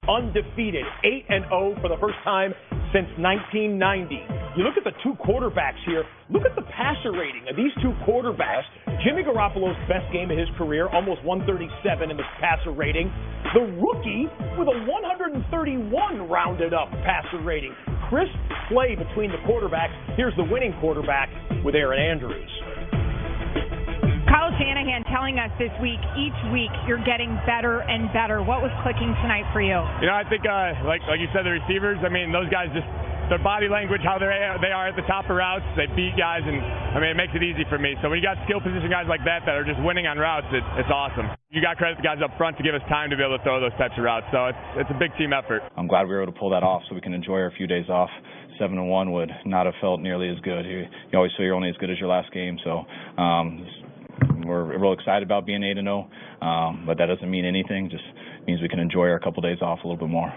undefeated, 8-0 for the first time since 1990. You look at the two quarterbacks here. Look at the passer rating of these two quarterbacks. Jimmy Garoppolo's best game of his career, almost 137 in the passer rating. The rookie with a 131 rounded up passer rating. Crisp play between the quarterbacks. Here's the winning quarterback with Aaron Andrews. Kyle Shanahan telling us this week, each week you're getting better and better. What was clicking tonight for you? You know, I think, like you said, the receivers, I mean, those guys just, their body language, how they are at the top of routes, they beat guys, and, I mean, it makes it easy for me. So when you got skill position guys like that are just winning on routes, it's awesome. You got credit to the guys up front to give us time to be able to throw those types of routes. So it's a big team effort. I'm glad we were able to pull that off so we can enjoy our few days off. 7-1 would not have felt nearly as good. You always feel you're only as good as your last game, so we're real excited about being 8-0, but that doesn't mean anything. Just means we can enjoy our couple days off a little bit more.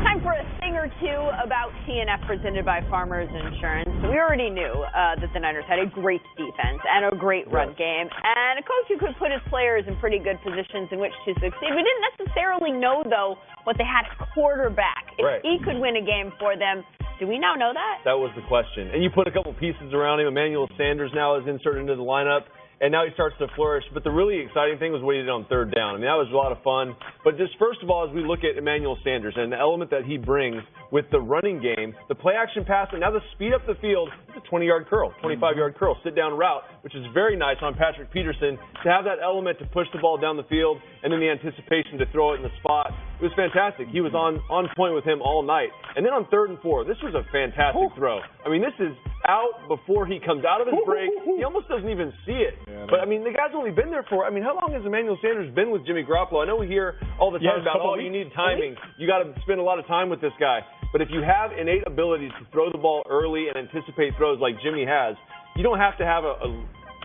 Time for a thing or two about TNF presented by Farmers Insurance. We already knew that the Niners had a great defense and a great run game, and a coach who could put his players in pretty good positions in which to succeed. We didn't necessarily know, though, what they had at quarterback. If he could win a game for them. Do we now know that? That was the question. And you put a couple pieces around him. Emmanuel Sanders now is inserted into the lineup, and now he starts to flourish. But the really exciting thing was what he did on third down. I mean, that was a lot of fun. But just first of all, as we look at Emmanuel Sanders and the element that he brings with the running game, the play-action pass, and now the speed up the field, it's a 20-yard curl, 25-yard curl, sit-down route, which is very nice on Patrick Peterson to have that element to push the ball down the field and then the anticipation to throw it in the spot. It was fantastic. He was on point with him all night. And then on 3rd and 4, this was a fantastic throw. I mean, this is out before he comes out of his break. He almost doesn't even see it. Yeah, but, I mean, the guy's only been there for, I mean, how long has Emmanuel Sanders been with Jimmy Garoppolo? I know we hear all the time about, you need timing. You got to spend a lot of time with this guy. But if you have innate abilities to throw the ball early and anticipate throws like Jimmy has, you don't have to have a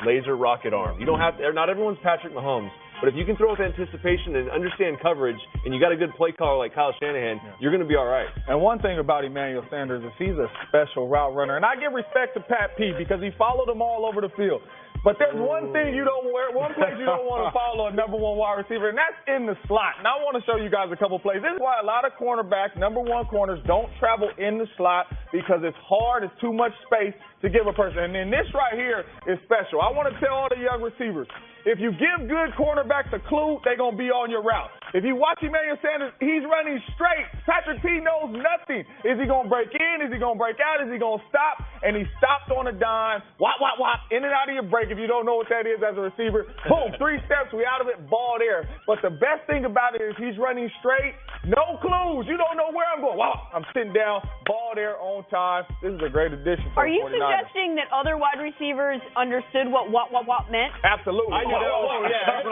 laser rocket arm. You don't have to, not everyone's Patrick Mahomes. But if you can throw with anticipation and understand coverage, and you got a good play caller like Kyle Shanahan, you're going to be all right. And one thing about Emmanuel Sanders is he's a special route runner. And I give respect to Pat P because he followed them all over the field. But there's one place you don't want to follow a number one wide receiver, and that's in the slot. And I want to show you guys a couple plays. This is why a lot of cornerbacks, number one corners, don't travel in the slot because it's hard, it's too much space to give a person. And then this right here is special. I want to tell all the young receivers, if you give good cornerbacks a clue, they're going to be on your route. If you watch Emmanuel Sanders, he's running straight. Patrick P knows nothing. Is he going to break in? Is he going to break out? Is he going to stop? And he stopped on a dime. Wop, wop, wop. In and out of your break. If you don't know what that is as a receiver, boom, 3 steps, we out of it, ball there. But the best thing about it is he's running straight. No clues. You don't know where I'm going. Wow, I'm sitting down, ball there on time. This is a great addition for the 49ers. Are you suggesting that other wide receivers understood what meant? Absolutely. I knew that.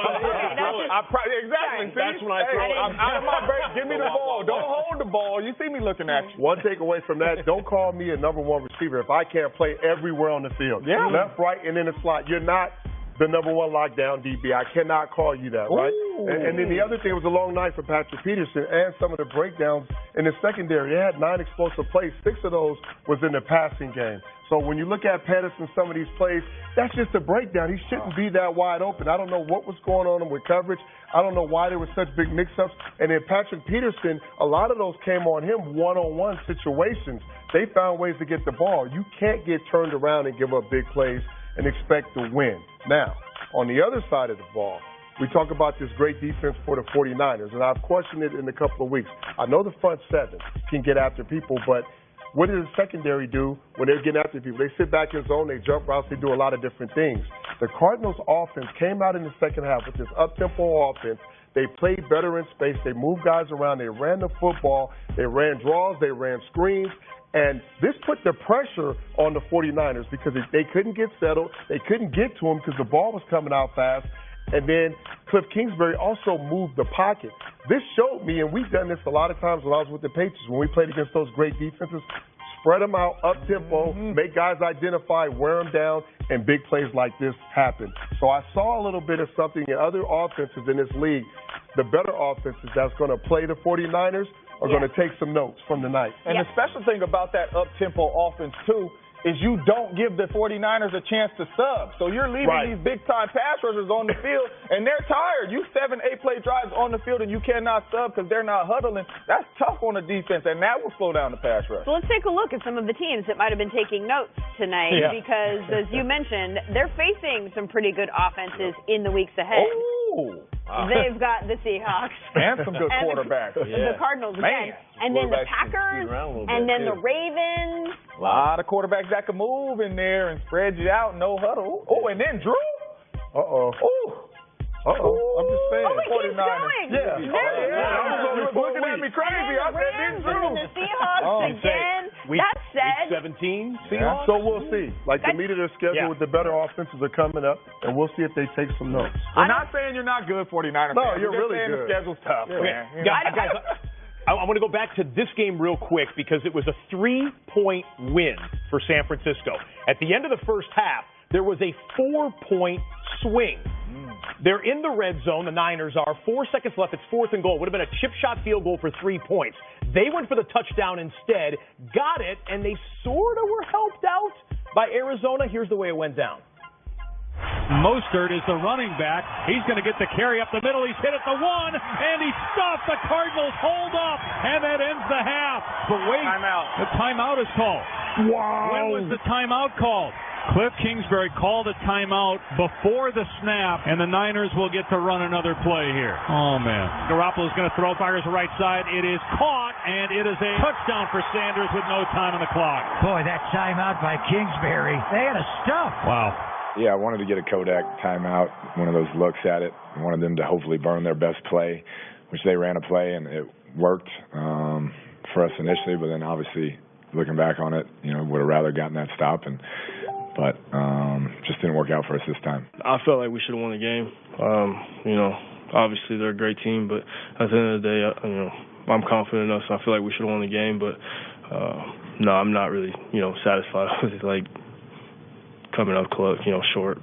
Exactly. See? That's when I throw it. I'm out of my break. Give me the ball. Don't hold the ball. You see me looking at you. One takeaway from that, don't call me a number one receiver if I can't play everywhere on the field. Yeah. Left, right, and in the slot. You're not the number one lockdown DB. I cannot call you that, right? And then the other thing was a long night for Patrick Peterson and some of the breakdowns in the secondary. They had 9 explosive plays. 6 of those was in the passing game. So when you look at Pettis and some of these plays, that's just a breakdown. He shouldn't be that wide open. I don't know what was going on with coverage. I don't know why there were such big mix-ups. And then Patrick Peterson, a lot of those came on him one-on-one situations. They found ways to get the ball. You can't get turned around and give up big plays and expect to win. Now, on the other side of the ball, we talk about this great defense for the 49ers, and I've questioned it in a couple of weeks. I know the front seven can get after people, but what does the secondary do when they're getting after people? They sit back in zone, they jump routes, they do a lot of different things. The Cardinals offense came out in the second half with this up-tempo offense. They played better in space. They moved guys around. They ran the football. They ran draws. They ran screens. And this put the pressure on the 49ers because they couldn't get settled. They couldn't get to him because the ball was coming out fast. And then Cliff Kingsbury also moved the pocket. This showed me, and we've done this a lot of times when I was with the Patriots, when we played against those great defenses, spread them out, up-tempo, make guys identify, wear them down, and big plays like this happen. So I saw a little bit of something in other offenses in this league. The better offenses that's going to play the 49ers are going to take some notes from the night. And the special thing about that up-tempo offense, too, is you don't give the 49ers a chance to sub. So you're leaving these big-time pass rushers on the field, and they're tired. You 7-8 play drives on the field, and you cannot sub because they're not huddling. That's tough on the defense, and that will slow down the pass rush. So let's take a look at some of the teams that might have been taking notes tonight because, as you mentioned, they're facing some pretty good offenses in the weeks ahead. Ooh. Wow. They've got the Seahawks. And some good quarterbacks. The Cardinals again. And then the Packers. And then the Ravens. A lot of quarterbacks that can move in there and spread you out, no huddle. Oh, and then Drew. Uh-oh. I'm just saying. Oh, it keeps going. Yeah. You was looking at me crazy. I said, then Drew. And the Seahawks again. That said. Week 17, Seahawks. So we'll see. Like the meat of their schedule with the better offenses are coming up, and we'll see if they take some notes. We're not saying you're not good, 49ers. No, you're really good. The schedule's tough, man. Guys, I want to go back to this game real quick because it was a 3-point win for San Francisco. At the end of the first half, there was a 4-point swing. They're in the red zone, the Niners are. 4 seconds left. It's 4th and goal. Would have been a chip shot field goal for 3 points. They went for the touchdown instead, got it, and they sort of were helped out by Arizona. Here's the way it went down. Mostert is the running back. He's going to get the carry up the middle. He's hit at the 1, and he stopped. The Cardinals hold up, and that ends the half. But wait, the timeout is called. Wow. When was the timeout called? Cliff Kingsbury called a timeout before the snap, and the Niners will get to run another play here. Oh, man. Garoppolo's going to throw, fires the right side. It is caught, and it is a touchdown for Sanders with no time on the clock. Boy, that timeout by Kingsbury. They had a stuff. Wow. Yeah, I wanted to get a Kodak timeout, one of those looks at it. I wanted them to hopefully burn their best play, which they ran a play, and it worked for us initially, but then obviously looking back on it, would have rather gotten that stop, but just didn't work out for us this time. I felt like we should have won the game. Obviously they're a great team, but at the end of the day, I'm confident in us. I feel like we should have won the game, but no, I'm not really, satisfied with it, like coming up close, short.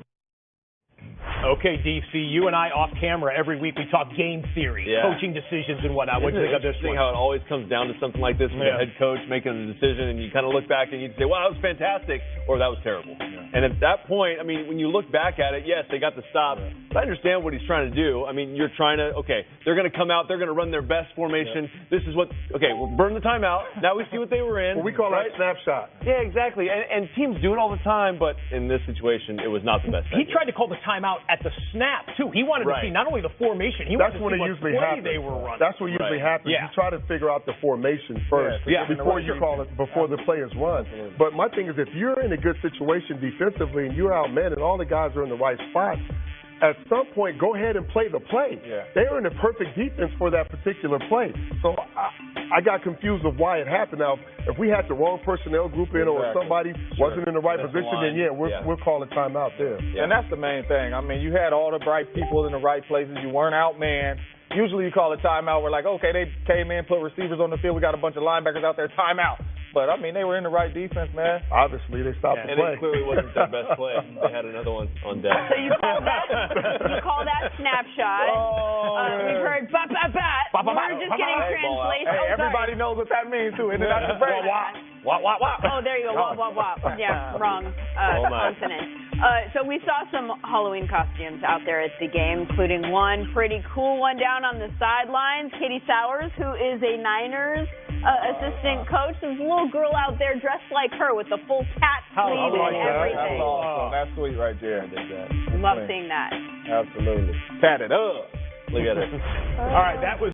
Okay, DC, you and I off camera every week we talk game theory, coaching decisions and whatnot. What do you think of this one? How it always comes down to something like this with a head coach making a decision, and you kind of look back and you say, "Wow, that was fantastic," or "That was terrible." And at that point, when you look back at it, yes, they got the stop. But I understand what he's trying to do. You're trying to, they're going to come out, they're going to run their best formation. This is what, we'll burn the timeout. Now we see what they were in. Well, we call that snapshot. Yeah, exactly. And teams do it all the time, but in this situation, it was not the best. He tried to call the timeout at the snap, too. He wanted to see not only the formation, he wanted to see what play they were running. That's what usually happens. You try to figure out the formation first before you call it, before the play is run. But my thing is, if you're in a good situation defensively and you're outmanned and all the guys are in the right spot, at some point, go ahead and play the play. They were in the perfect defense for that particular play. So I got confused of why it happened. Now, if we had the wrong personnel group in or somebody wasn't in the right position, then we'll call a timeout there. And that's the main thing. You had all the bright people in the right places. You weren't outmanned. Usually you call a timeout. We're like, okay, they came in, put receivers on the field. We got a bunch of linebackers out there. Timeout. But, they were in the right defense, man. Obviously, they stopped the play. And it clearly wasn't their best play. They had another one on deck. So you call that snapshot. We've heard bat. We're just getting translation. Hey, everybody knows what that means, too. Isn't it? That's the phrase. Oh, there you go. Wop. Yeah, wrong consonant. So we saw some Halloween costumes out there at the game, including one pretty cool one down on the sidelines. Katie Sowers, who is a Niners assistant coach. There's a little girl out there dressed like her with the full cat sleeve and everything. That's awesome. That's sweet right there. Love seeing that. Absolutely. Pat it up. Look at it. All right, that was